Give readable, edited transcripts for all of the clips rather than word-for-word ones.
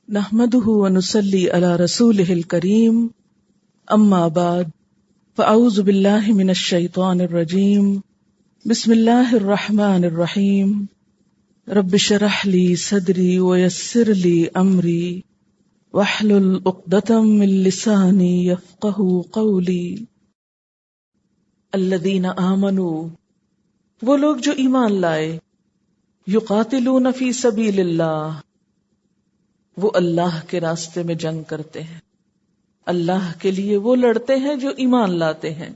نحمده ونصلي على رسوله الكريم اما بعد فاعوذ بالله من الشيطان الرجيم بسم الله الرحمن الرحيم رب اشرح لي صدري ويسر لي امري واحلل عقدة من لساني يفقهوا قولي الذين آمنوا، وہ لوگ جو ایمان لائے، یقاتلون فی سبیل اللہ، وہ اللہ کے راستے میں جنگ کرتے ہیں، اللہ کے لیے وہ لڑتے ہیں جو ایمان لاتے ہیں۔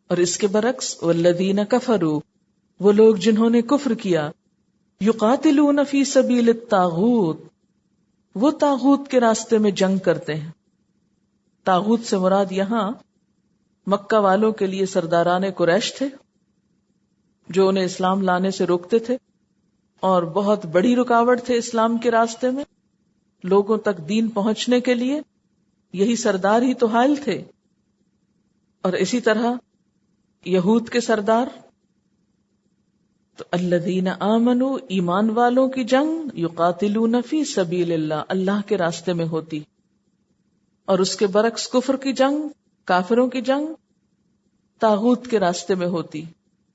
اور اس کے برعکس والذین کفروا، وہ لوگ جنہوں نے کفر کیا، یقاتلون فی سبیل الطاغوت، وہ طاغوت کے راستے میں جنگ کرتے ہیں۔ طاغوت سے مراد یہاں مکہ والوں کے لیے سرداران قریش تھے جو انہیں اسلام لانے سے روکتے تھے، اور بہت بڑی رکاوٹ تھے اسلام کے راستے میں، لوگوں تک دین پہنچنے کے لیے یہی سردار ہی تو حائل تھے۔ اور اسی طرح یہود کے سردار، تو الذین آمنوا، ایمان والوں کی جنگ، یقاتلون فی سبیل اللہ، اللہ کے راستے میں ہوتی، اور اس کے برعکس کفر کی جنگ، کافروں کی جنگ طاغوت کے راستے میں ہوتی،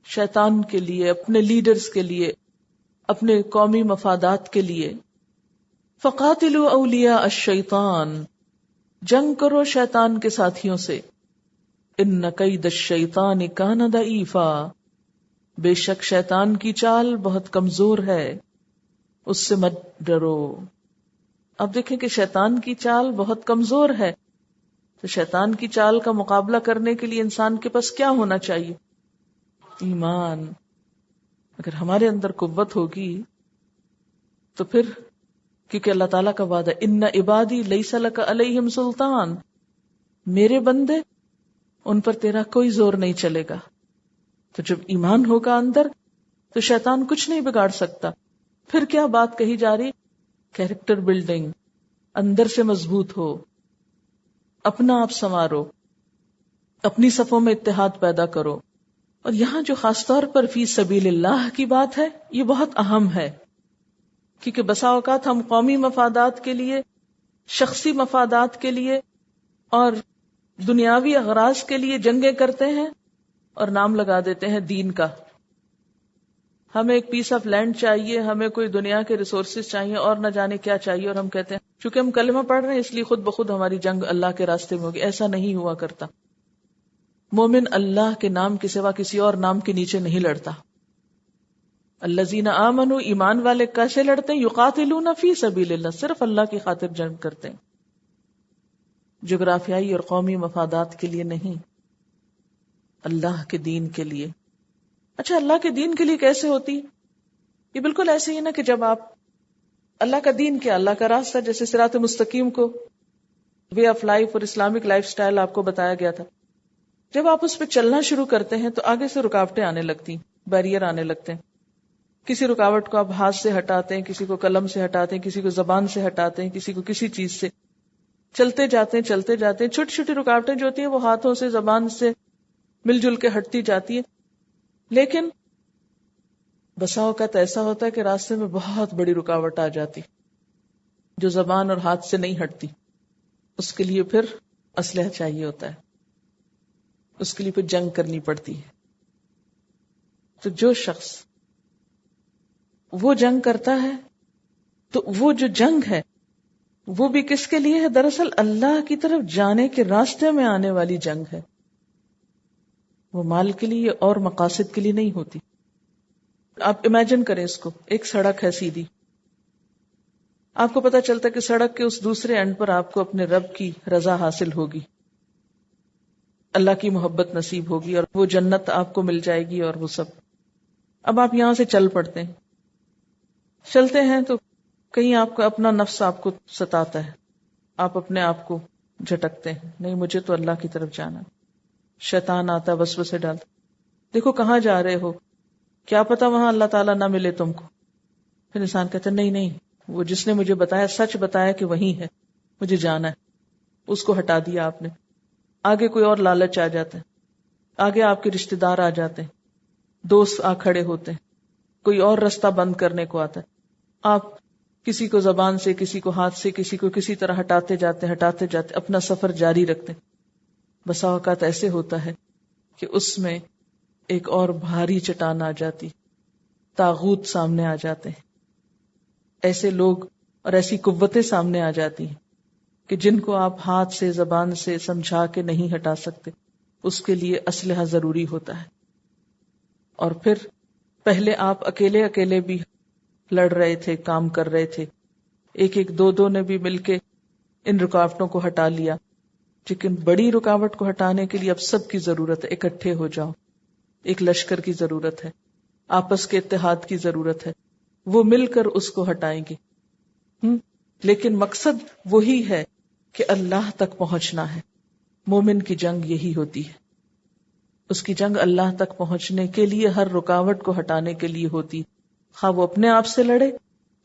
شیطان کے لیے، اپنے لیڈرز کے لیے، اپنے قومی مفادات کے لیے۔ فقاتلوا اولیاء الشیطان، جنگ کرو شیطان کے ساتھیوں سے، ان کید الشیطان کان ضعیفا، بے شک شیطان کی چال بہت کمزور ہے، اس سے مت ڈرو۔ اب دیکھیں کہ شیطان کی چال بہت کمزور ہے، تو شیطان کی چال کا مقابلہ کرنے کے لیے انسان کے پاس کیا ہونا چاہیے؟ ایمان۔ اگر ہمارے اندر قوت ہوگی تو پھر، کیونکہ اللہ تعالیٰ کا وعدہ ان عبادی لیس لک علیہم سلطان، میرے بندے ان پر تیرا کوئی زور نہیں چلے گا۔ تو جب ایمان ہوگا اندر تو شیطان کچھ نہیں بگاڑ سکتا۔ پھر کیا بات کہی جا رہی؟ کیریکٹر بلڈنگ، اندر سے مضبوط ہو، اپنا آپ سنوارو، اپنی صفوں میں اتحاد پیدا کرو۔ اور یہاں جو خاص طور پر فی سبیل اللہ کی بات ہے، یہ بہت اہم ہے، کیونکہ بسا اوقات ہم قومی مفادات کے لیے، شخصی مفادات کے لیے اور دنیاوی اغراض کے لیے جنگیں کرتے ہیں اور نام لگا دیتے ہیں دین کا۔ ہمیں ایک پیس آف لینڈ چاہیے، ہمیں کوئی دنیا کے ریسورسز چاہیے اور نہ جانے کیا چاہیے، اور ہم کہتے ہیں چونکہ ہم کلمہ پڑھ رہے ہیں اس لیے خود بخود ہماری جنگ اللہ کے راستے میں ہوگی۔ ایسا نہیں ہوا کرتا۔ مومن اللہ کے نام کے سوا کسی اور نام کے نیچے نہیں لڑتا۔ الذین آمنوا، ایمان والے کیسے لڑتے ہیں؟ یقاتلون فی سبیل اللہ، صرف اللہ کی خاطر جنگ کرتے ہیں، جغرافیائی اور قومی مفادات کے لیے نہیں، اللہ کے دین کے لیے۔ اچھا، اللہ کے دین کے لیے کیسے ہوتی؟ یہ بالکل ایسے ہی نا کہ جب آپ اللہ کا دین کیا، اللہ کا راستہ، جیسے صراط مستقیم کو وے آف لائف اور اسلامک لائف سٹائل آپ کو بتایا گیا تھا، جب آپ اس پہ چلنا شروع کرتے ہیں تو آگے سے رکاوٹیں آنے لگتی، بیریئر آنے لگتے ہیں۔ کسی رکاوٹ کو آپ ہاتھ سے ہٹاتے ہیں، کسی کو قلم سے ہٹاتے ہیں، کسی کو زبان سے ہٹاتے ہیں، کسی کو کسی چیز سے، چلتے جاتے ہیں چلتے جاتے ہیں۔ چھوٹی چھوٹی رکاوٹیں جو ہوتی ہیں وہ ہاتھوں سے، زبان سے مل جل کے ہٹتی جاتی ہے، لیکن بسا اوقات ایسا ہوتا ہے کہ راستے میں بہت بڑی رکاوٹ آ جاتی جو زبان اور ہاتھ سے نہیں ہٹتی۔ اس کے لیے پھر اسلحہ چاہیے ہوتا ہے، اس کے لیے پھر جنگ کرنی پڑتی ہے۔ تو جو شخص وہ جنگ کرتا ہے، تو وہ جو جنگ ہے وہ بھی کس کے لیے ہے؟ دراصل اللہ کی طرف جانے کے راستے میں آنے والی جنگ ہے، وہ مال کے لیے اور مقاصد کے لیے نہیں ہوتی۔ آپ امیجن کریں اس کو، ایک سڑک ہے سیدھی، آپ کو پتا چلتا ہے کہ سڑک کے اس دوسرے اینڈ پر آپ کو اپنے رب کی رضا حاصل ہوگی، اللہ کی محبت نصیب ہوگی، اور وہ جنت آپ کو مل جائے گی اور وہ سب۔ اب آپ یہاں سے چل پڑتے ہیں، چلتے ہیں تو کہیں آپ کا اپنا نفس آپ کو ستاتا ہے، آپ اپنے آپ کو جھٹکتے ہیں، نہیں مجھے تو اللہ کی طرف جانا۔ شیطان آتا، وسوسے ڈالتا، دیکھو کہاں جا رہے ہو، کیا پتا وہاں اللہ تعالیٰ نہ ملے تم کو۔ پھر انسان کہتا ہے نہیں نہیں، وہ جس نے مجھے بتایا سچ بتایا کہ وہی ہے، مجھے جانا ہے، اس کو ہٹا دیا آپ نے۔ آگے کوئی اور لالچ آ جاتا ہے، آگے آپ کے رشتہ دار آ جاتے ہیں، دوست آ کھڑے ہوتے ہیں، کوئی اور رستہ بند کرنے کو آتا ہے، آپ کسی کو زبان سے، کسی کو ہاتھ سے، کسی کو کسی طرح ہٹاتے جاتے اپنا سفر جاری رکھتے. بسا اوقات ایسے ہوتا ہے کہ اس میں ایک اور بھاری چٹان آ جاتی، طاغوت سامنے آ جاتے ہیں. ایسے لوگ اور ایسی قوتیں سامنے آ جاتی ہیں کہ جن کو آپ ہاتھ سے، زبان سے سمجھا کے نہیں ہٹا سکتے. اس کے لیے اسلحہ ضروری ہوتا ہے. اور پھر پہلے آپ اکیلے بھی لڑ رہے تھے، کام کر رہے تھے، ایک دو نے بھی مل کے ان رکاوٹوں کو ہٹا لیا. لیکن بڑی رکاوٹ کو ہٹانے کے لیے اب سب کی ضرورت ہے. اکٹھے ہو جاؤ. ایک لشکر کی ضرورت ہے، آپس کے اتحاد کی ضرورت ہے. وہ مل کر اس کو ہٹائیں گے. لیکن مقصد وہی ہے کہ اللہ تک پہنچنا ہے. مومن کی جنگ یہی ہوتی ہے. اس کی جنگ اللہ تک پہنچنے کے لیے، ہر رکاوٹ کو ہٹانے کے لیے ہوتی. خواہ وہ اپنے آپ سے لڑے،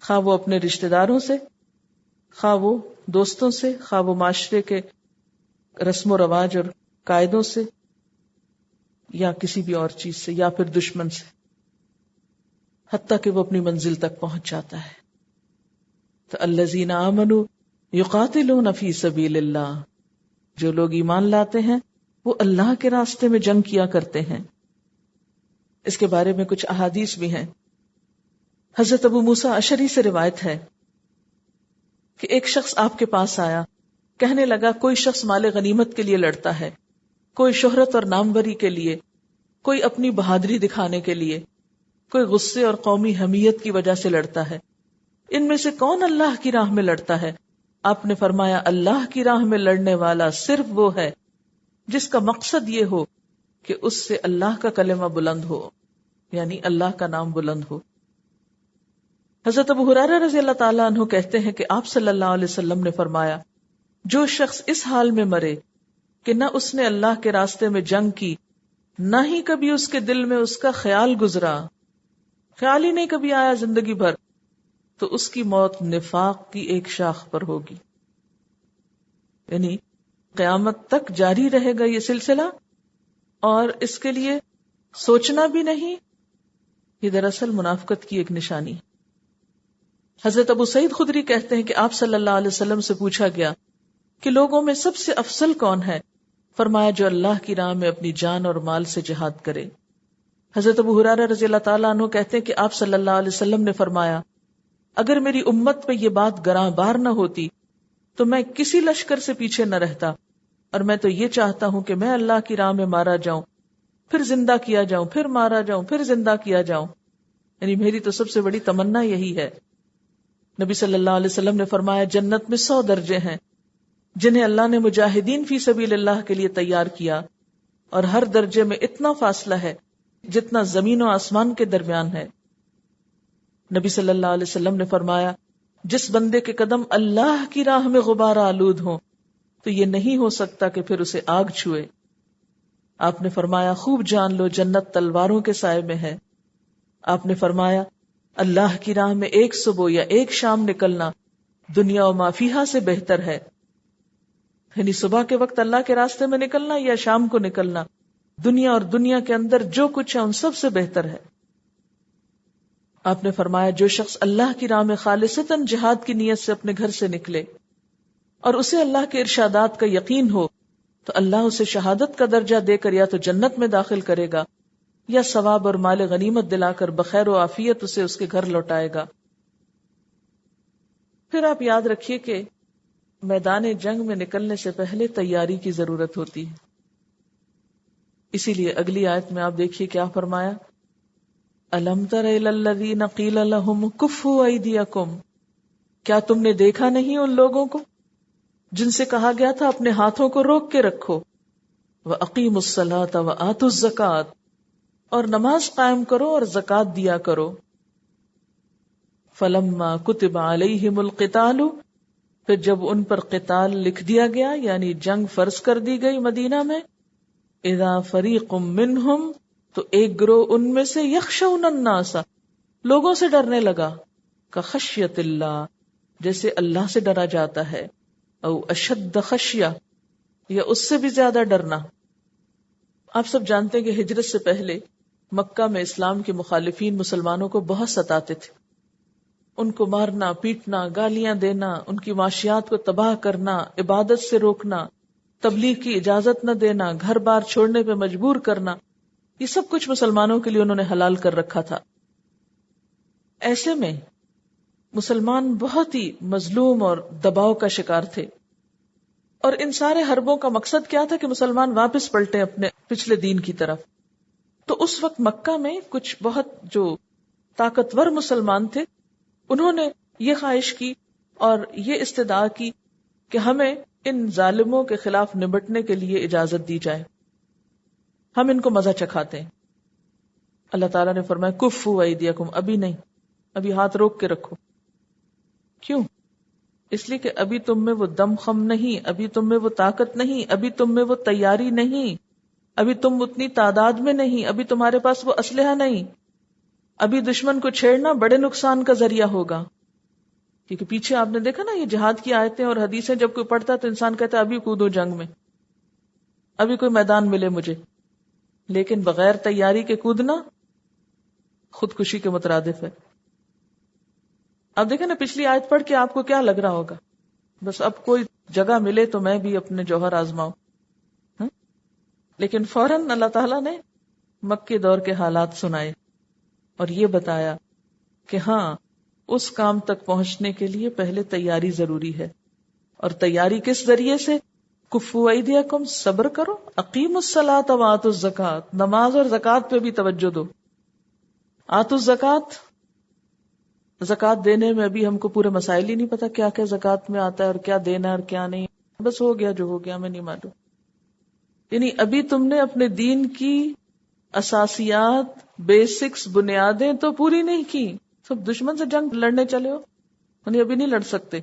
خواہ وہ اپنے رشتہ داروں سے، خواہ وہ دوستوں سے، خواہ وہ معاشرے کے رسم و رواج اور قاعدوں سے، یا کسی بھی اور چیز سے، یا پھر دشمن سے، حتیٰ کہ وہ اپنی منزل تک پہنچ جاتا ہے. تو الذین آمنوا یقاتلون فی سبیل اللہ، جو لوگ ایمان لاتے ہیں وہ اللہ کے راستے میں جنگ کیا کرتے ہیں. اس کے بارے میں کچھ احادیث بھی ہیں. حضرت ابو موسیٰ اشعری سے روایت ہے کہ ایک شخص آپ کے پاس آیا، کہنے لگا کوئی شخص مال غنیمت کے لیے لڑتا ہے، کوئی شہرت اور ناموری کے لیے، کوئی اپنی بہادری دکھانے کے لیے، کوئی غصے اور قومی حمیت کی وجہ سے لڑتا ہے. ان میں سے کون اللہ کی راہ میں لڑتا ہے؟ آپ نے فرمایا اللہ کی راہ میں لڑنے والا صرف وہ ہے جس کا مقصد یہ ہو کہ اس سے اللہ کا کلمہ بلند ہو، یعنی اللہ کا نام بلند ہو. حضرت ابو ہریرہ رضی اللہ تعالیٰ عنہ کہتے ہیں کہ آپ صلی اللہ علیہ وسلم نے فرمایا جو شخص اس حال میں مرے کہ نہ اس نے اللہ کے راستے میں جنگ کی، نہ ہی کبھی اس کے دل میں اس کا خیال گزرا، خیال ہی نہیں کبھی آیا زندگی بھر، تو اس کی موت نفاق کی ایک شاخ پر ہوگی. یعنی قیامت تک جاری رہے گا یہ سلسلہ، اور اس کے لیے سوچنا بھی نہیں. یہ دراصل منافقت کی ایک نشانی. حضرت ابو سعید خدری کہتے ہیں کہ آپ صلی اللہ علیہ وسلم سے پوچھا گیا کہ لوگوں میں سب سے افضل کون ہے؟ فرمایا جو اللہ کی راہ میں اپنی جان اور مال سے جہاد کرے. حضرت ابو ہریرہ رضی اللہ تعالیٰ عنہ کہتے ہیں کہ آپ صلی اللہ علیہ وسلم نے فرمایا اگر میری امت پہ یہ بات گراں بار نہ ہوتی تو میں کسی لشکر سے پیچھے نہ رہتا، اور میں تو یہ چاہتا ہوں کہ میں اللہ کی راہ میں مارا جاؤں، پھر زندہ کیا جاؤں، پھر مارا جاؤں، پھر زندہ کیا جاؤں. یعنی میری تو سب سے بڑی تمنا یہی ہے. نبی صلی اللہ علیہ وسلم نے فرمایا جنت میں 100 درجے ہیں جنہیں اللہ نے مجاہدین فی سبیل اللہ کے لیے تیار کیا، اور ہر درجے میں اتنا فاصلہ ہے جتنا زمین و آسمان کے درمیان ہے. نبی صلی اللہ علیہ وسلم نے فرمایا جس بندے کے قدم اللہ کی راہ میں غبار آلود ہوں تو یہ نہیں ہو سکتا کہ پھر اسے آگ چھوئے. آپ نے فرمایا خوب جان لو جنت تلواروں کے سائے میں ہے. آپ نے فرمایا اللہ کی راہ میں ایک صبح یا ایک شام نکلنا دنیا و ما فیہا سے بہتر ہے. یعنی صبح کے وقت اللہ کے راستے میں نکلنا یا شام کو نکلنا دنیا اور دنیا کے اندر جو کچھ ہے ان سب سے بہتر ہے. آپ نے فرمایا جو شخص اللہ کی راہ میں خالصتاً جہاد کی نیت سے اپنے گھر سے نکلے اور اسے اللہ کے ارشادات کا یقین ہو تو اللہ اسے شہادت کا درجہ دے کر یا تو جنت میں داخل کرے گا یا ثواب اور مال غنیمت دلا کر بخیر و عافیت اسے اس کے گھر لوٹائے گا. پھر آپ یاد رکھیے کہ میدان جنگ میں نکلنے سے پہلے تیاری کی ضرورت ہوتی ہے. اسی لیے اگلی آیت میں آپ دیکھیے کیا فرمایا الم تر الی الذین قیل لهم کفوا ایدیکم، کیا تم نے دیکھا نہیں ان لوگوں کو جن سے کہا گیا تھا اپنے ہاتھوں کو روک کے رکھو، وَأَقِیمُوا الصَّلَاةَ وَآتُوا الزَّکَاةَ، اور نماز قائم کرو اور زکوٰۃ دیا کرو. فَلَمَّا كُتِبَ عَلَيْهِمُ الْقِتَالُ، پھر جب ان پر قتال لکھ دیا گیا یعنی جنگ فرض کر دی گئی مدینہ میں، اِذَا فَرِيقٌ مِّنْهُمْ، تو ایک گروہ ان میں سے یخشون الناس، لوگوں سے ڈرنے لگا، کخشیت اللہ، جیسے اللہ سے ڈرا جاتا ہے، او اشد خشیہ، یا اس سے بھی زیادہ ڈرنا. آپ سب جانتے ہیں کہ ہجرت سے پہلے مکہ میں اسلام کے مخالفین مسلمانوں کو بہت ستاتے تھے. ان کو مارنا پیٹنا، گالیاں دینا، ان کی معاشیات کو تباہ کرنا، عبادت سے روکنا، تبلیغ کی اجازت نہ دینا، گھر بار چھوڑنے پہ مجبور کرنا، یہ سب کچھ مسلمانوں کے لیے انہوں نے حلال کر رکھا تھا۔ ایسے میں مسلمان بہت ہی مظلوم اور دباؤ کا شکار تھے، اور ان سارے حربوں کا مقصد کیا تھا کہ مسلمان واپس پلٹیں اپنے پچھلے دین کی طرف۔ تو اس وقت مکہ میں کچھ بہت جو طاقتور مسلمان تھے، انہوں نے یہ خواہش کی اور یہ استدعا کی کہ ہمیں ان ظالموں کے خلاف نمٹنے کے لیے اجازت دی جائے، ہم ان کو مزہ چکھاتے ہیں۔ اللہ تعالیٰ نے فرمایا کفوا ایدیکم، ابھی نہیں، ابھی ہاتھ روک کے رکھو۔ کیوں؟ اس لیے کہ ابھی تم میں وہ دم خم نہیں، ابھی تم میں وہ طاقت نہیں، ابھی تم میں وہ تیاری نہیں، ابھی تم اتنی تعداد میں نہیں، ابھی تمہارے پاس وہ اسلحہ نہیں، ابھی دشمن کو چھیڑنا بڑے نقصان کا ذریعہ ہوگا۔ کیونکہ پیچھے آپ نے دیکھا نا، یہ جہاد کی آیتیں اور حدیثیں جب کوئی پڑھتا ہے تو انسان کہتا ہے ابھی کودوں جنگ میں، ابھی کوئی میدان ملے مجھے، لیکن بغیر تیاری کے کودنا خودکشی کے مترادف ہے۔ اب دیکھیں نا، پچھلی آیت پڑھ کے آپ کو کیا لگ رہا ہوگا؟ بس اب کوئی جگہ ملے تو میں بھی اپنے جوہر آزماؤں، لیکن فوراً اللہ تعالیٰ نے مکے دور کے حالات سنائے اور یہ بتایا کہ ہاں، اس کام تک پہنچنے کے لیے پہلے تیاری ضروری ہے۔ اور تیاری کس ذریعے سے؟ کفوا ایدیکم، صبر کرو، اقیموا الصلاۃ وآتوا الزکوٰۃ، نماز اور زکوٰۃ پہ بھی توجہ دو۔ آتوا الزکوٰۃ، زکوٰۃ دینے میں ابھی ہم کو پورے مسائل ہی نہیں پتا کیا کیا زکوٰۃ میں آتا ہے اور کیا دینا ہے اور کیا نہیں، بس ہو گیا جو ہو گیا، ہمیں نہیں معلوم۔ یعنی ابھی تم نے اپنے دین کی اساسیات، بیسکس، بنیادیں تو پوری نہیں کی، سب دشمن سے جنگ لڑنے چلے ہو، یعنی ابھی نہیں لڑ سکتے۔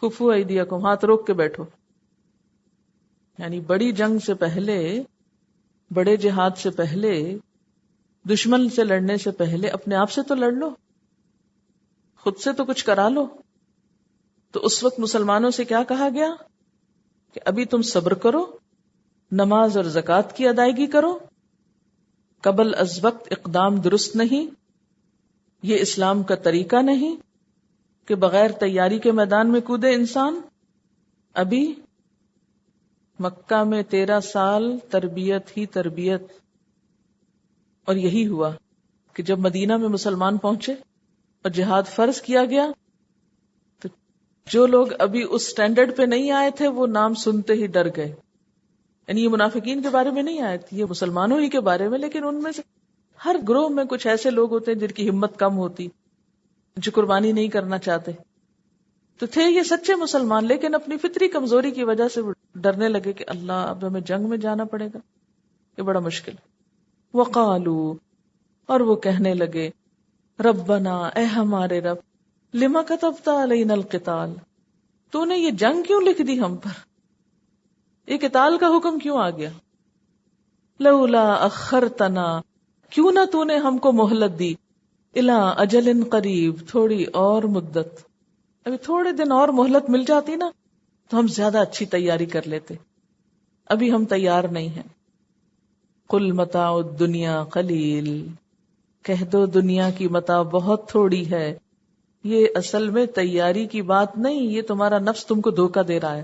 کفوا ایدیکم، ہاتھ روک کے بیٹھو۔ یعنی بڑی جنگ سے پہلے، بڑے جہاد سے پہلے، دشمن سے لڑنے سے پہلے اپنے آپ سے تو لڑ لو، خود سے تو کچھ کرا لو۔ تو اس وقت مسلمانوں سے کیا کہا گیا کہ ابھی تم صبر کرو، نماز اور زکوٰۃ کی ادائیگی کرو، قبل از وقت اقدام درست نہیں، یہ اسلام کا طریقہ نہیں کہ بغیر تیاری کے میدان میں کودے انسان۔ ابھی مکہ میں 13 سال تربیت ہی تربیت، اور یہی ہوا کہ جب مدینہ میں مسلمان پہنچے اور جہاد فرض کیا گیا تو جو لوگ ابھی اس سٹینڈرڈ پہ نہیں آئے تھے وہ نام سنتے ہی ڈر گئے۔ یعنی یہ منافقین کے بارے میں نہیں آئے تھے، یہ مسلمانوں ہی کے بارے میں، لیکن ان میں سے ہر گروہ میں کچھ ایسے لوگ ہوتے ہیں جن کی ہمت کم ہوتی، جو قربانی نہیں کرنا چاہتے، تو تھے یہ سچے مسلمان، لیکن اپنی فطری کمزوری کی وجہ سے وہ ڈرنے لگے کہ اللہ، اب ہمیں جنگ میں جانا پڑے گا، یہ بڑا مشکل۔ وقالو، اور وہ کہنے لگے، ربنا، اے ہمارے رب، لما کتبت علینا القتال، تو نے یہ جنگ کیوں لکھ دی ہم پر، یہ قتال کا حکم کیوں آ گیا؟ لولا اخرتنا، کیوں نہ تو نے ہم کو مہلت دی، الی اجل قریب، تھوڑی اور مدت، ابھی تھوڑے دن اور مہلت مل جاتی نا تو ہم زیادہ اچھی تیاری کر لیتے، ابھی ہم تیار نہیں ہیں۔ قل متاع الدنیا قلیل، کہہ دو دنیا کی متاع بہت تھوڑی ہے، یہ اصل میں تیاری کی بات نہیں، یہ تمہارا نفس تم کو دھوکہ دے رہا ہے۔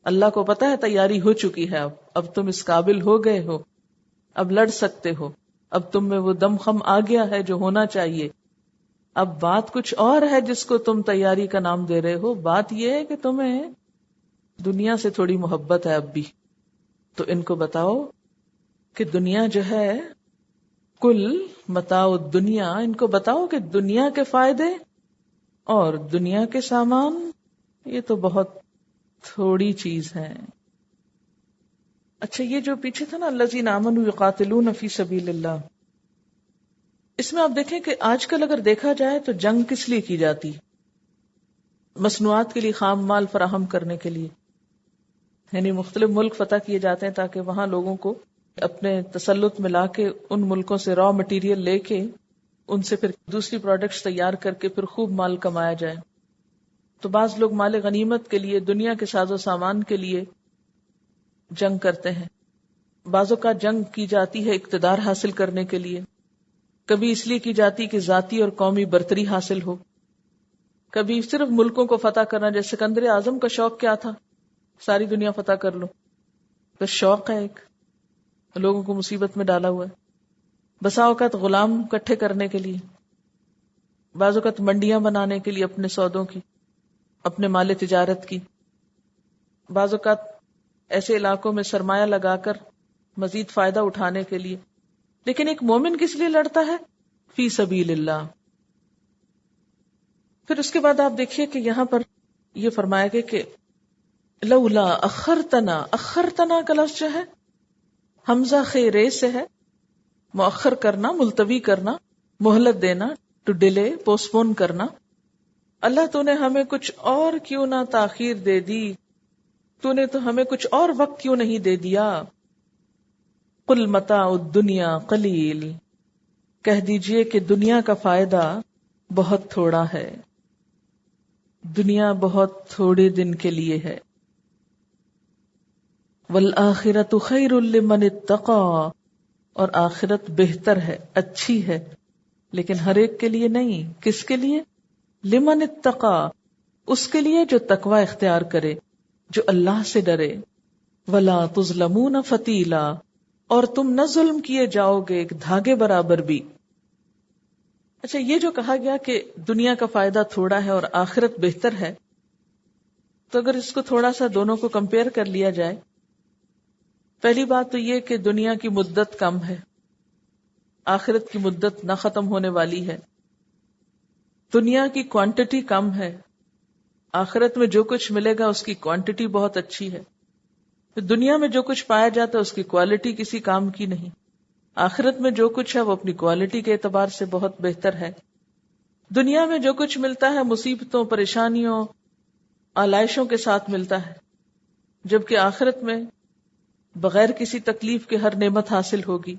اللہ کو پتا ہے تیاری ہو چکی ہے، اب تم اس قابل ہو گئے ہو، اب لڑ سکتے ہو، اب تم میں وہ دم خم آ گیا ہے جو ہونا چاہیے۔ اب بات کچھ اور ہے جس کو تم تیاری کا نام دے رہے ہو، بات یہ ہے کہ تمہیں دنیا سے تھوڑی محبت ہے اب بھی۔ تو ان کو بتاؤ کہ دنیا جو ہے، کل متاع الدنیا، ان کو بتاؤ کہ دنیا کے فائدے اور دنیا کے سامان یہ تو بہت تھوڑی چیز ہے۔ اچھا، یہ جو پیچھے تھا نا الذین آمنوا یقاتلون فی سبیل اللہ، اس میں آپ دیکھیں کہ آج کل اگر دیکھا جائے تو جنگ کس لیے کی جاتی؟ مصنوعات کے لیے، خام مال فراہم کرنے کے لیے، یعنی مختلف ملک فتح کیے جاتے ہیں تاکہ وہاں لوگوں کو اپنے تسلط میں لا کے ان ملکوں سے را مٹیریل لے کے ان سے پھر دوسری پروڈکٹس تیار کر کے پھر خوب مال کمایا جائے۔ تو بعض لوگ مال غنیمت کے لیے، دنیا کے ساز و سامان کے لیے جنگ کرتے ہیں، بعضوں کا جنگ کی جاتی ہے اقتدار حاصل کرنے کے لیے، کبھی اس لیے کی جاتی کہ ذاتی اور قومی برتری حاصل ہو، کبھی صرف ملکوں کو فتح کرنا، جیسے سکندر اعظم کا شوق کیا تھا؟ ساری دنیا فتح کر لو. بس شوق ہے ایک، لوگوں کو مصیبت میں ڈالا ہوا ہے. بسا اوقات غلام اکٹھے کرنے کے لیے، بعض اوقات منڈیاں بنانے کے لیے اپنے سودوں کی، اپنے مال تجارت کی، بعض اوقات ایسے علاقوں میں سرمایہ لگا کر مزید فائدہ اٹھانے کے لیے. لیکن ایک مومن کس لیے لڑتا ہے؟ فی سبیل اللہ. پھر اس کے بعد آپ دیکھیے کہ یہاں پر یہ فرمایا گیا کہ لولا اخرتنا کا لفظ جو ہے حمزہ خیرے سے ہے، مؤخر کرنا، ملتوی کرنا، مہلت دینا، ٹو ڈیلے، پوسٹ پون کرنا. اللہ تو نے ہمیں کچھ اور کیوں نہ تاخیر دے دی، تو نے تو ہمیں کچھ اور وقت کیوں نہیں دے دیا. قل متاع الدنیا قلیل، کہہ دیجئے کہ دنیا کا فائدہ بہت تھوڑا ہے، دنیا بہت تھوڑے دن کے لیے ہے. والآخرۃ خیر لمن اتقی، اور آخرت بہتر ہے، اچھی ہے، لیکن ہر ایک کے لیے نہیں. کس کے لیے؟ لمن اتقی، اس کے لیے جو تقوی اختیار کرے، جو اللہ سے ڈرے. ولا تظلمون فتیلا، اور تم نہ ظلم کیے جاؤ گے ایک دھاگے برابر بھی. اچھا، یہ جو کہا گیا کہ دنیا کا فائدہ تھوڑا ہے اور آخرت بہتر ہے، تو اگر اس کو تھوڑا سا دونوں کو کمپیئر کر لیا جائے، پہلی بات تو یہ کہ دنیا کی مدت کم ہے، آخرت کی مدت نہ ختم ہونے والی ہے. دنیا کی کوانٹٹی کم ہے، آخرت میں جو کچھ ملے گا اس کی کوانٹٹی بہت اچھی ہے. دنیا میں جو کچھ پایا جاتا ہے اس کی کوالٹی کسی کام کی نہیں، آخرت میں جو کچھ ہے وہ اپنی کوالٹی کے اعتبار سے بہت بہتر ہے. دنیا میں جو کچھ ملتا ہے مصیبتوں، پریشانیوں، آلائشوں کے ساتھ ملتا ہے، جبکہ آخرت میں بغیر کسی تکلیف کے ہر نعمت حاصل ہوگی.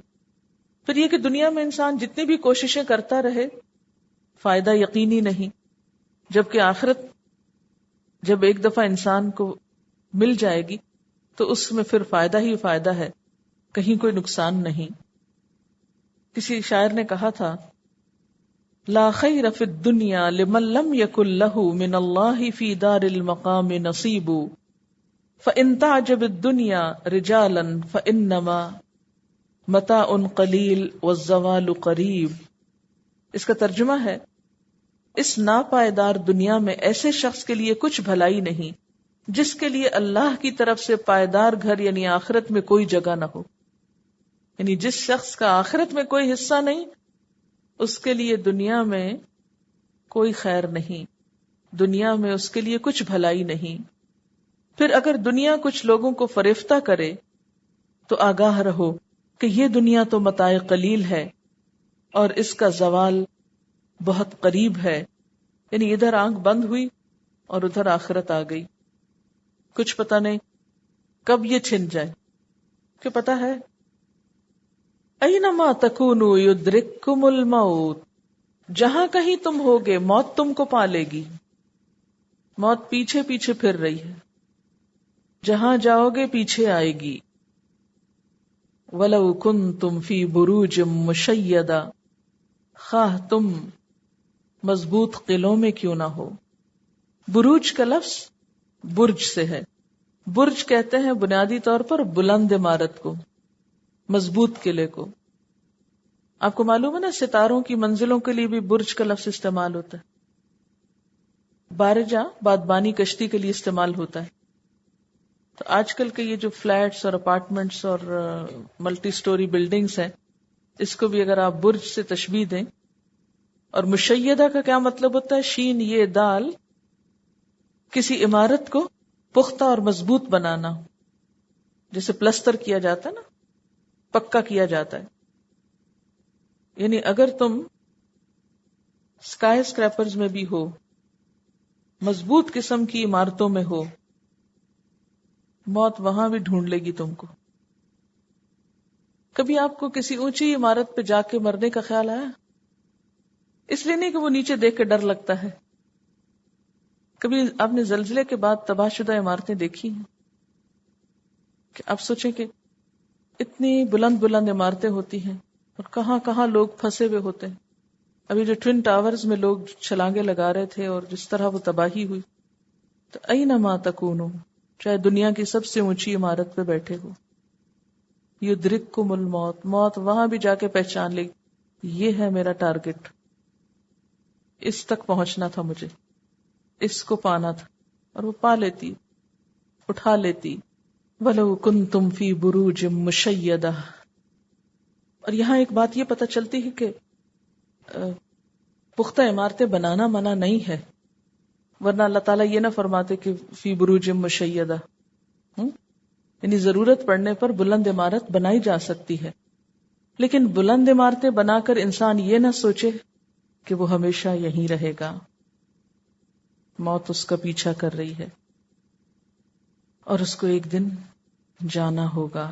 پھر یہ کہ دنیا میں انسان جتنی بھی کوششیں کرتا رہے فائدہ یقینی نہیں، جبکہ آخرت جب ایک دفعہ انسان کو مل جائے گی تو اس میں پھر فائدہ ہی فائدہ ہے، کہیں کوئی نقصان نہیں. کسی شاعر نے کہا تھا لا خیر فی الدنیا لمن لم یکن لہ من اللہ فی دار المقام نصیب فإن تعجب الدنیا رجالا فإنما متاع قلیل والزوال قریب. اس کا ترجمہ ہے، اس ناپائیدار دنیا میں ایسے شخص کے لیے کچھ بھلائی نہیں جس کے لیے اللہ کی طرف سے پائیدار گھر یعنی آخرت میں کوئی جگہ نہ ہو. یعنی جس شخص کا آخرت میں کوئی حصہ نہیں، اس کے لیے دنیا میں کوئی خیر نہیں، دنیا میں اس کے لیے کچھ بھلائی نہیں. پھر اگر دنیا کچھ لوگوں کو فریفتہ کرے تو آگاہ رہو کہ یہ دنیا تو متاع قلیل ہے اور اس کا زوال بہت قریب ہے. یعنی ادھر آنکھ بند ہوئی اور ادھر آخرت آ گئی، کچھ پتہ نہیں کب یہ چھن جائے. کہ پتہ ہے اینما تکونوا یدرککم الموت، جہاں کہیں تم ہوگے موت تم کو پا لے گی. موت پیچھے پیچھے پھر رہی ہے، جہاں جاؤ گے پیچھے آئے گی. وَلَوْ كُنْتُمْ فِي بُرُوجٍ مُشَيَّدَةٍ، خواہ تم مضبوط قلعوں میں کیوں نہ ہو. بروج کا لفظ برج سے ہے. برج کہتے ہیں بنیادی طور پر بلند عمارت کو، مضبوط قلعے کو. آپ کو معلوم ہے نا ستاروں کی منزلوں کے لیے بھی برج کا لفظ استعمال ہوتا ہے. بارجہ بادبانی کشتی کے لیے استعمال ہوتا ہے. تو آج کل کے یہ جو فلیٹس اور اپارٹمنٹس اور ملٹی سٹوری بلڈنگز ہیں، اس کو بھی اگر آپ برج سے تشبیہ دیں. اور مشیدہ کا کیا مطلب ہوتا ہے؟ شین یہ دال، کسی عمارت کو پختہ اور مضبوط بنانا، جیسے پلستر کیا جاتا ہے نا، پکا کیا جاتا ہے. یعنی اگر تم اسکائی اسکریپرز میں بھی ہو، مضبوط قسم کی عمارتوں میں ہو، موت وہاں بھی ڈھونڈ لے گی تم کو. کبھی آپ کو کسی اونچی عمارت پہ جا کے مرنے کا خیال آیا؟ اس لیے نہیں کہ وہ نیچے دیکھ کے ڈر لگتا ہے. کبھی آپ نے زلزلے کے بعد تباہ شدہ عمارتیں دیکھی ہیں کہ آپ سوچیں کہ اتنی بلند بلند عمارتیں ہوتی ہیں اور کہاں کہاں لوگ پھنسے ہوئے ہوتے ہیں. ابھی جو ٹوین ٹاورز میں لوگ چھلانگے لگا رہے تھے اور جس طرح وہ تباہی ہوئی، تو اینما تکونو، چاہے دنیا کی سب سے اونچی عمارت پہ بیٹھے ہو، یدرککم الموت، موت وہاں بھی جا کے پہچان لے، یہ ہے میرا ٹارگٹ، اس تک پہنچنا تھا مجھے، اس کو پانا تھا، اور وہ پا لیتی، اٹھا لیتی. وَلَوْ كُنْتُمْ فِي بُرُوجٍ مُشَيَّدَةٍ. اور یہاں ایک بات یہ پتہ چلتی ہے کہ پختہ عمارتیں بنانا منع نہیں ہے، ورنہ اللہ تعالیٰ یہ نہ فرماتے کہ فی بروج مشیدہ، یعنی ضرورت پڑنے پر بلند عمارت بنائی جا سکتی ہے، لیکن بلند عمارتیں بنا کر انسان یہ نہ سوچے کہ وہ ہمیشہ یہیں رہے گا، موت اس کا پیچھا کر رہی ہے اور اس کو ایک دن جانا ہوگا.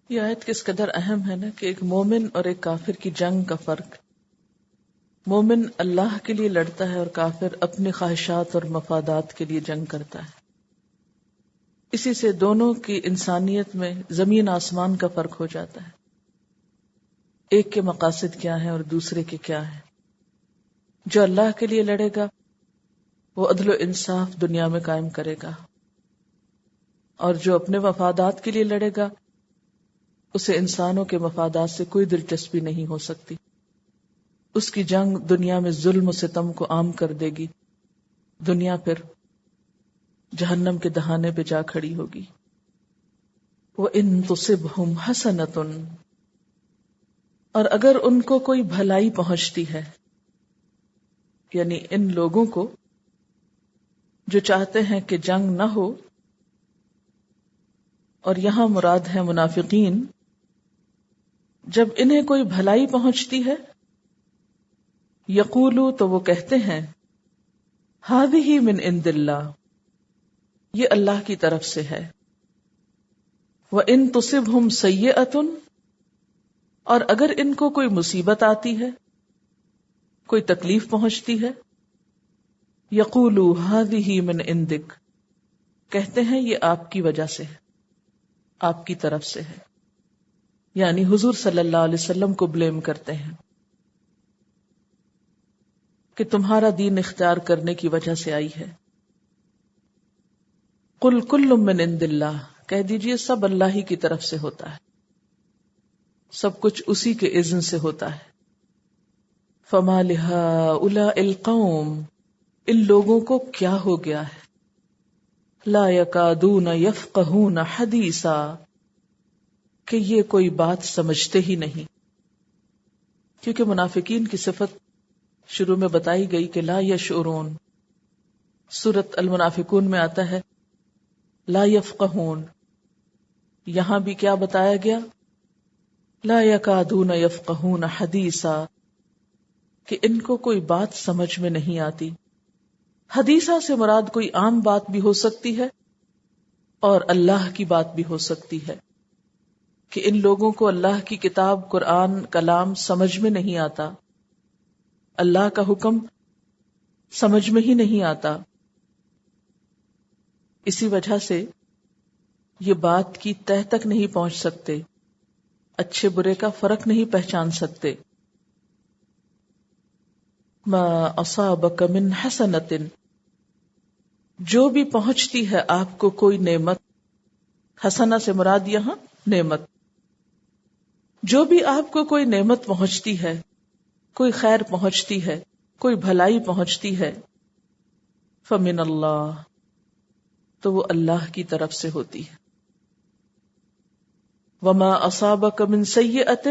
یہ آیت کس قدر اہم ہے نا کہ ایک مومن اور ایک کافر کی جنگ کا فرق. مومن اللہ کے لیے لڑتا ہے اور کافر اپنی خواہشات اور مفادات کے لیے جنگ کرتا ہے. اسی سے دونوں کی انسانیت میں زمین آسمان کا فرق ہو جاتا ہے. ایک کے مقاصد کیا ہیں اور دوسرے کے کیا ہیں. جو اللہ کے لیے لڑے گا وہ عدل و انصاف دنیا میں قائم کرے گا، اور جو اپنے مفادات کے لیے لڑے گا اسے انسانوں کے مفادات سے کوئی دلچسپی نہیں ہو سکتی. اس کی جنگ دنیا میں ظلم و ستم کو عام کر دے گی، دنیا پھر جہنم کے دہانے پہ جا کھڑی ہوگی. وَإِن تُصِبْهُمْ حَسَنَةٌ، اور اگر ان کو کوئی بھلائی پہنچتی ہے، یعنی ان لوگوں کو جو چاہتے ہیں کہ جنگ نہ ہو، اور یہاں مراد ہے منافقین، جب انہیں کوئی بھلائی پہنچتی ہے، یقولو، تو وہ کہتے ہیں، ہذہ من عند اللہ، یہ اللہ کی طرف سے ہے. وَإِن تُصِبْهُمْ سَيِّئَةٌ، اور اگر ان کو کوئی مصیبت آتی ہے، کوئی تکلیف پہنچتی ہے، یقولو ہذہ من عندک، کہتے ہیں یہ آپ کی وجہ سے ہے، آپ کی طرف سے ہے، یعنی حضور صلی اللہ علیہ وسلم کو بلیم کرتے ہیں کہ تمہارا دین اختیار کرنے کی وجہ سے آئی ہے. قل کل من عند اللہ، کہہ دیجئے سب اللہ ہی کی طرف سے ہوتا ہے، سب کچھ اسی کے اذن سے ہوتا ہے. فما لہؤلاء القوم، ان لوگوں کو کیا ہو گیا ہے، لا یکادون یفقہون حدیثا، کہ یہ کوئی بات سمجھتے ہی نہیں. کیونکہ منافقین کی صفت شروع میں بتائی گئی کہ لا یشعرون، سورۃ المنافقون میں آتا ہے لا یفقہون، یہاں بھی کیا بتایا گیا، لا یکادون یفقہون حدیثا، کہ ان کو کوئی بات سمجھ میں نہیں آتی. حدیثہ سے مراد کوئی عام بات بھی ہو سکتی ہے اور اللہ کی بات بھی ہو سکتی ہے، کہ ان لوگوں کو اللہ کی کتاب قرآن کلام سمجھ میں نہیں آتا، اللہ کا حکم سمجھ میں ہی نہیں آتا. اسی وجہ سے یہ بات کی تہ تک نہیں پہنچ سکتے، اچھے برے کا فرق نہیں پہچان سکتے. ما اصابک من حسنۃ، جو بھی پہنچتی ہے آپ کو کوئی نعمت، حسنہ سے مراد یہاں نعمت، جو بھی آپ کو کوئی نعمت پہنچتی ہے، کوئی خیر پہنچتی ہے، کوئی بھلائی پہنچتی ہے، فمن اللہ، تو وہ اللہ کی طرف سے ہوتی ہے. وما اصابک من سیئۃ،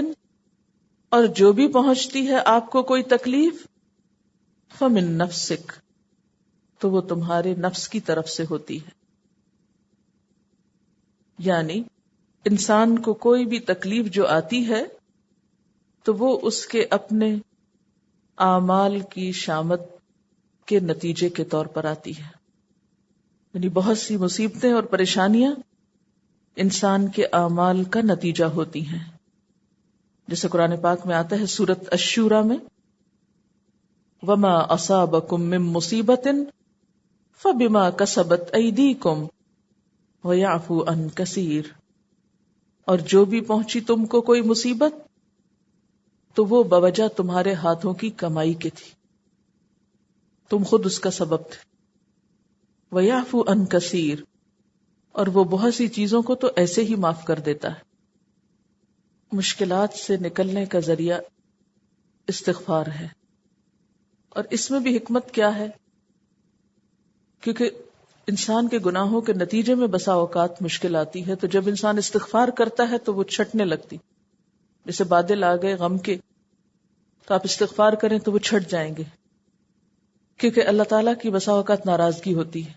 اور جو بھی پہنچتی ہے آپ کو کوئی تکلیف، فمن نفسک، تو وہ تمہارے نفس کی طرف سے ہوتی ہے. یعنی انسان کو کوئی بھی تکلیف جو آتی ہے تو وہ اس کے اپنے اعمال کی شامت کے نتیجے کے طور پر آتی ہے. یعنی بہت سی مصیبتیں اور پریشانیاں انسان کے اعمال کا نتیجہ ہوتی ہیں. جیسے قرآن پاک میں آتا ہے سورۃ الشورى میں، وما اصابکم من مصیبت فبما کسبت ایدیکم ویعفو عن کثیر، اور جو بھی پہنچی تم کو کوئی مصیبت تو وہ بوجہ تمہارے ہاتھوں کی کمائی کے تھی، تم خود اس کا سبب تھے۔ وَيَعْفُو عَنْ كَثِيرٍ، اور وہ بہت سی چیزوں کو تو ایسے ہی معاف کر دیتا ہے۔ مشکلات سے نکلنے کا ذریعہ استغفار ہے، اور اس میں بھی حکمت کیا ہے؟ کیونکہ انسان کے گناہوں کے نتیجے میں بسا اوقات مشکل آتی ہے، تو جب انسان استغفار کرتا ہے تو وہ چھٹنے لگتی، جیسے بادل آ گئے غم کے تو آپ استغفار کریں تو وہ چھٹ جائیں گے، کیونکہ اللہ تعالیٰ کی بسا اوقات ناراضگی ہوتی ہے۔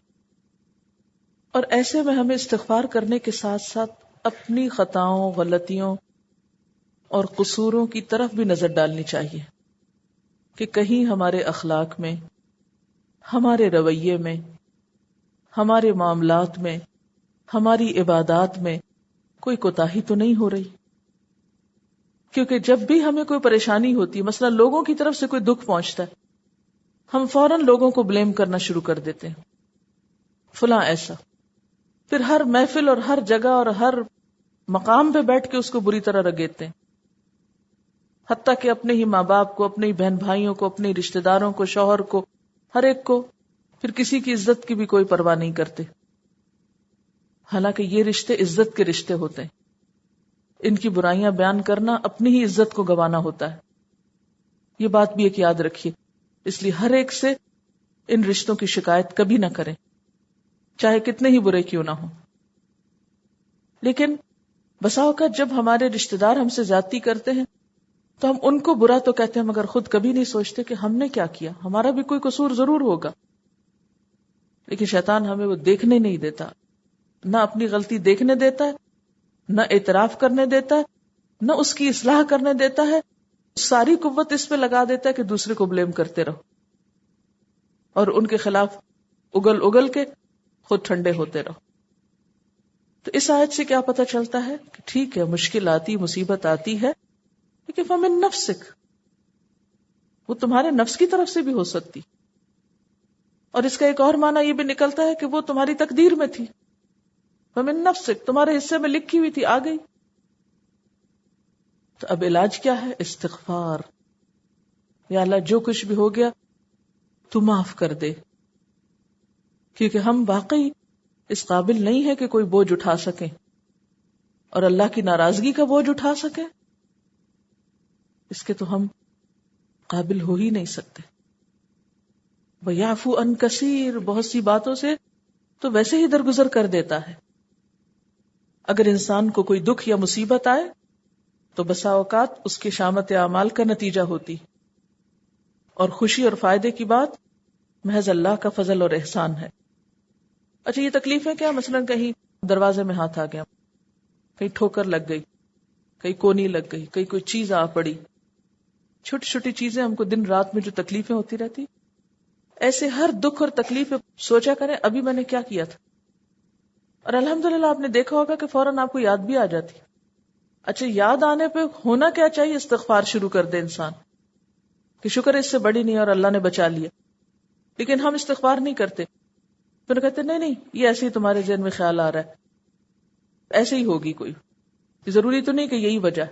اور ایسے میں ہمیں استغفار کرنے کے ساتھ ساتھ اپنی خطاؤں، غلطیوں اور قصوروں کی طرف بھی نظر ڈالنی چاہیے کہ کہیں ہمارے اخلاق میں، ہمارے رویے میں، ہمارے معاملات میں، ہماری عبادات میں کوئی کوتاہی تو نہیں ہو رہی۔ کیونکہ جب بھی ہمیں کوئی پریشانی ہوتی ہے، مثلا لوگوں کی طرف سے کوئی دکھ پہنچتا ہے، ہم فوراً لوگوں کو بلیم کرنا شروع کر دیتے ہیں، فلاں ایسا، پھر ہر محفل اور ہر جگہ اور ہر مقام پہ بیٹھ کے اس کو بری طرح رگیتے ہیں، حتیٰ کہ اپنے ہی ماں باپ کو، اپنے ہی بہن بھائیوں کو، اپنے رشتہ داروں کو، شوہر کو، ہر ایک کو، پھر کسی کی عزت کی بھی کوئی پرواہ نہیں کرتے، حالانکہ یہ رشتے عزت کے رشتے ہوتے ہیں۔ ان کی برائیاں بیان کرنا اپنی ہی عزت کو گنوانا ہوتا ہے، یہ بات بھی ایک یاد رکھیے۔ اس لیے ہر ایک سے ان رشتوں کی شکایت کبھی نہ کریں، چاہے کتنے ہی برے کیوں نہ ہوں۔ لیکن بسا اوقات جب ہمارے رشتہ دار ہم سے زیادتی کرتے ہیں تو ہم ان کو برا تو کہتے ہیں، مگر خود کبھی نہیں سوچتے کہ ہم نے کیا کیا، ہمارا بھی کوئی قصور ضرور ہوگا۔ لیکن شیطان ہمیں وہ دیکھنے نہیں دیتا، نہ اپنی غلطی دیکھنے دیتا ہے، نہ اعتراف کرنے دیتا ہے، نہ اس کی اصلاح کرنے دیتا ہے، ساری قوت اس پہ لگا دیتا ہے کہ دوسرے کو بلیم کرتے رہو اور ان کے خلاف اگل اگل کے خود ٹھنڈے ہوتے رہو۔ تو اس آیت سے کیا پتہ چلتا ہے کہ ٹھیک ہے، مشکل آتی، مصیبت آتی ہے، لیکن فمن نفسک، وہ تمہارے نفس کی طرف سے بھی ہو سکتی، اور اس کا ایک اور معنی یہ بھی نکلتا ہے کہ وہ تمہاری تقدیر میں تھی، فمن نفسک، تمہارے حصے میں لکھی ہوئی تھی، آ گئی۔ تو اب علاج کیا ہے؟ استغفار۔ یا اللہ جو کچھ بھی ہو گیا تو معاف کر دے، کیونکہ ہم واقعی اس قابل نہیں ہے کہ کوئی بوجھ اٹھا سکیں اور اللہ کی ناراضگی کا بوجھ اٹھا سکیں، اس کے تو ہم قابل ہو ہی نہیں سکتے۔ وَيَعْفُو عَنْ كَثِيرٍ، بہت سی باتوں سے تو ویسے ہی درگزر کر دیتا ہے۔ اگر انسان کو کوئی دکھ یا مصیبت آئے تو بسا اوقات اس کے شامت اعمال کا نتیجہ ہوتی، اور خوشی اور فائدے کی بات محض اللہ کا فضل اور احسان ہے۔ اچھا، یہ تکلیفیں کیا؟ مثلا کہیں دروازے میں ہاتھ آ گیا، کہیں ٹھوکر لگ گئی، کہیں کونی لگ گئی، کہیں کوئی چیز آ پڑی، چھوٹی چھوٹی چیزیں ہم کو دن رات میں جو تکلیفیں ہوتی رہتی، ایسے ہر دکھ اور تکلیف سوچا کریں ابھی میں نے کیا کیا تھا، اور الحمدللہ آپ نے دیکھا ہوگا کہ فوراً آپ کو یاد بھی آ جاتی۔ اچھا، یاد آنے پہ ہونا کیا چاہیے؟ استغفار شروع کر دے انسان کہ شکر اس سے بڑی نہیں اور اللہ نے بچا لیا، لیکن ہم استغفار نہیں کرتے، پھر کہتے نہیں نہیں یہ ایسے ہی تمہارے ذہن میں خیال آ رہا ہے، ایسے ہی ہوگی کوئی، ضروری تو نہیں کہ یہی وجہ،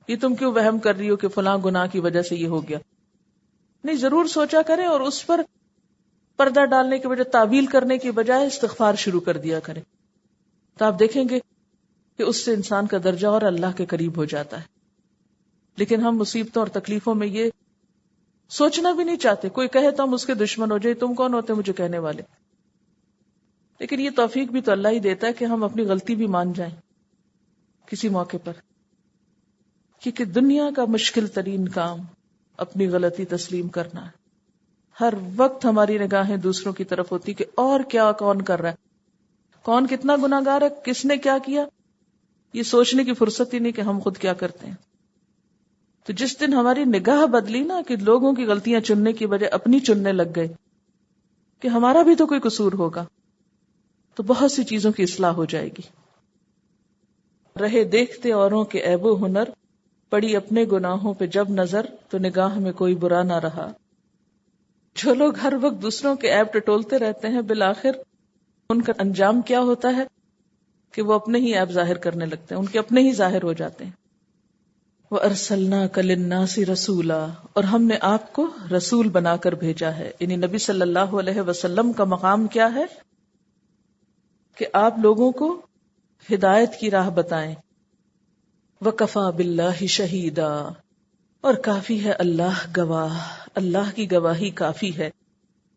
یہ تم کیوں وہم کر رہی ہو کہ فلاں گناہ کی وجہ سے یہ ہو گیا۔ نہیں، ضرور سوچا کریں اور اس پر پردہ ڈالنے کی بجائے، تعویل کرنے کی بجائے استغفار شروع کر دیا کریں، تو آپ دیکھیں گے کہ اس سے انسان کا درجہ اور اللہ کے قریب ہو جاتا ہے۔ لیکن ہم مصیبتوں اور تکلیفوں میں یہ سوچنا بھی نہیں چاہتے، کوئی کہے تو ہم اس کے دشمن ہو جائے، تم کون ہوتے مجھے کہنے والے۔ لیکن یہ توفیق بھی تو اللہ ہی دیتا ہے کہ ہم اپنی غلطی بھی مان جائیں کسی موقع پر، کیونکہ دنیا کا مشکل ترین کام اپنی غلطی تسلیم کرنا ہے۔ ہر وقت ہماری نگاہیں دوسروں کی طرف ہوتی کہ اور کیا، کون کر رہا ہے، کون کتنا گناہ گار ہے، کس نے کیا کیا، یہ سوچنے کی فرصت ہی نہیں کہ ہم خود کیا کرتے ہیں۔ تو جس دن ہماری نگاہ بدلی نا کہ لوگوں کی غلطیاں چننے کی بجائے اپنی چننے لگ گئے کہ ہمارا بھی تو کوئی قصور ہوگا، تو بہت سی چیزوں کی اصلاح ہو جائے گی۔ رہے دیکھتے اوروں کے عیب و ہنر، پڑی اپنے گناہوں پہ جب نظر تو نگاہ میں کوئی برا نہ رہا۔ جو لوگ ہر وقت دوسروں کے عیب ٹٹولتے رہتے ہیں، بالآخر ان کا انجام کیا ہوتا ہے کہ وہ اپنے ہی عیب ظاہر کرنے لگتے ہیں، ان کے اپنے ہی ظاہر ہو جاتے ہیں۔ وَأَرْسَلْنَاكَ لِلنَّاسِ رَسُولًا، اور ہم نے آپ کو رسول بنا کر بھیجا ہے. یعنی نبی صلی اللہ علیہ وسلم کا مقام کیا ہے کہ آپ لوگوں کو ہدایت کی راہ بتائیں. وَكَفَى بِاللَّهِ شَهِيدًا، اور کافی ہے اللہ گواہ، اللہ کی گواہی کافی ہے.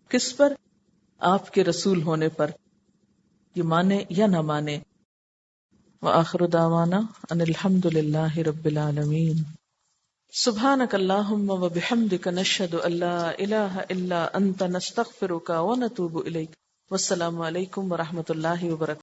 کس پر؟ آپ کے رسول ہونے پر، یہ مانے یا نہ مانے. وآخر دعوانا ان الحمد للہ رب العالمین. سبحانک اللہم وبحمدک نشہد ان لا الہ الا انت نستغفرک ونتوب الیک. والسلام علیکم ورحمۃ اللہ وبرکاتہ.